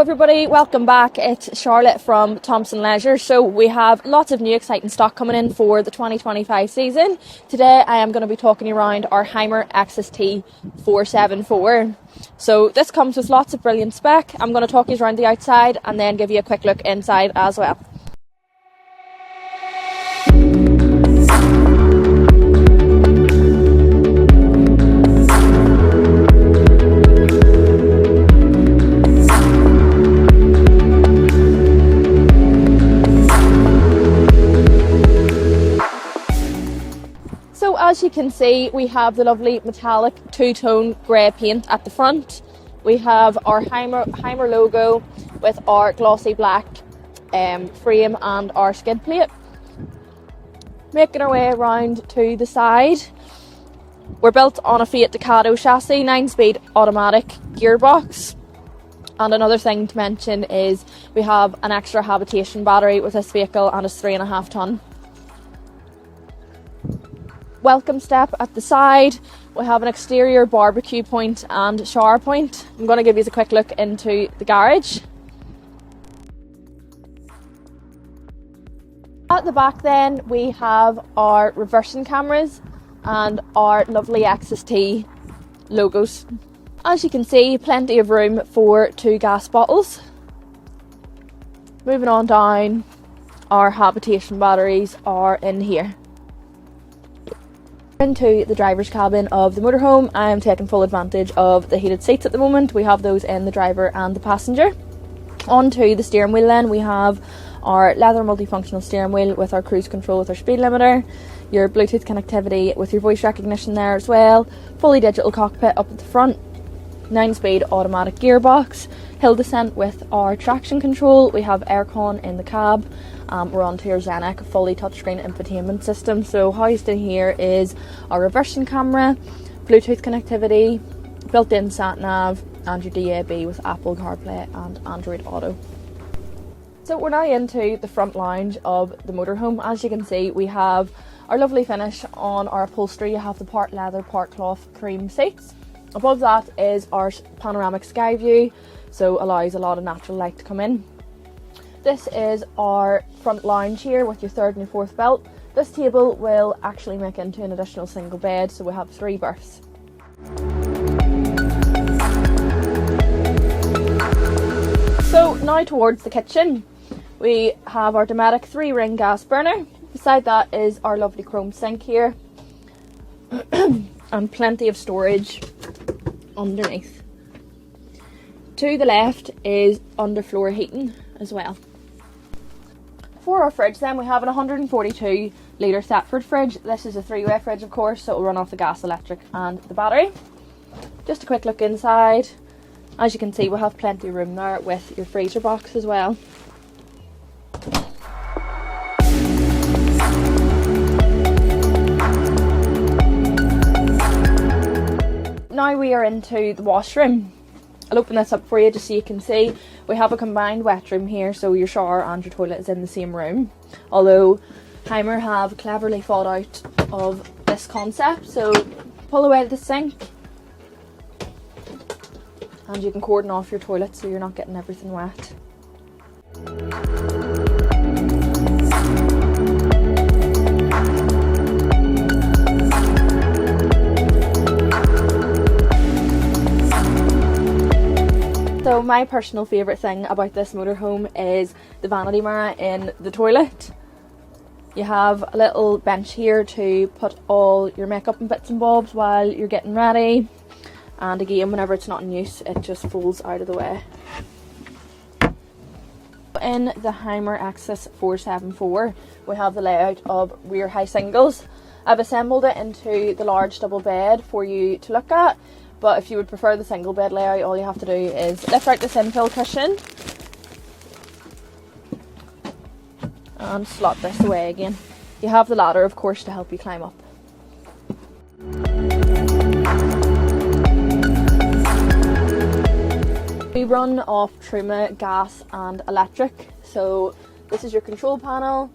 Everybody, welcome back. It's Charlotte from Thompson Leisure. So we have lots of new exciting stock coming in for the 2025 season. Today I am going to be talking you around our Hymer Exsis T-474. So this comes with lots of brilliant spec. I'm going to talk you around the outside and then give you a quick look inside as well. So as you can see, we have the lovely metallic two-tone grey paint at the front. We have our Hymer logo with our glossy black frame and our skid plate. Making our way around to the side. We're built on a Fiat Ducato chassis, 9-speed automatic gearbox. And another thing to mention is we have an extra habitation battery with this vehicle and it's 3.5 tonne. Welcome step at the side. We have an exterior barbecue point and shower point. I'm going to give you a quick look into the garage. At the back then we have our reversing cameras and our lovely Exsis T logos. As you can see, plenty of room for 2 gas bottles. Moving on down, our habitation batteries are in here. Into the driver's cabin of the motorhome. I am taking full advantage of the heated seats at the moment. We have those in the driver and the passenger. Onto the steering wheel then, we have our leather multifunctional steering wheel with our cruise control with our speed limiter, your Bluetooth connectivity with your voice recognition there as well, fully digital cockpit up at the front, 9-speed automatic gearbox, hill descent with our traction control, we have aircon in the cab. We're on to your Zenec fully touchscreen infotainment system. So housed in here is our reversing camera, Bluetooth connectivity, built-in sat nav, and your DAB with Apple CarPlay and Android Auto. So we're now into the front lounge of the motorhome. As you can see, we have our lovely finish on our upholstery. You have the part leather, part cloth cream seats. Above that is our panoramic sky view, so allows a lot of natural light to come in. This is our front lounge here with your 3rd and your 4th belt. This table will actually make into an additional single bed, so we have 3 berths. So now towards the kitchen, we have our Dometic 3-ring gas burner. Beside that is our lovely chrome sink here and plenty of storage underneath. To the left is underfloor heating as well. For our fridge then, we have an 142 litre Thetford fridge. This is a 3-way fridge of course, so it will run off the gas, electric and the battery. Just a quick look inside. As you can see, we'll have plenty of room there with your freezer box as well. Now we are into the washroom. I'll open this up for you just so you can see. We have a combined wet room here, so your shower and your toilet is in the same room. Although Hymer have cleverly thought out of this concept, so pull away the sink and you can cordon off your toilet so you're not getting everything wet. So my personal favourite thing about this motorhome is the vanity mirror in the toilet. You have a little bench here to put all your makeup and bits and bobs while you're getting ready. And again, whenever it's not in use, it just folds out of the way. In the Hymer Exsis 474, we have the layout of rear high singles. I've assembled it into the large double bed for you to look at. But if you would prefer the single bed layout, all you have to do is lift out this infill cushion and slot this away again. You have the ladder, of course, to help you climb up. We run off Truma gas and electric, so this is your control panel,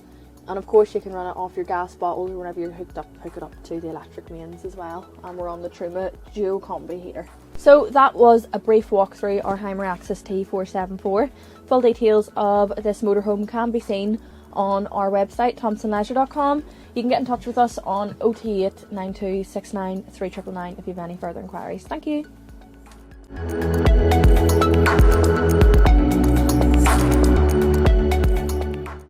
and of course you can run it off your gas bottles whenever you're hook it up to the electric mains as well. And we're on the Truma dual combi heater. So that was a brief walk through our Hymer Exsis T-474. Full details of this motorhome can be seen on our website, thompsonleisure.com. You can get in touch with us on 028 9269 3999 if you have any further inquiries. Thank you.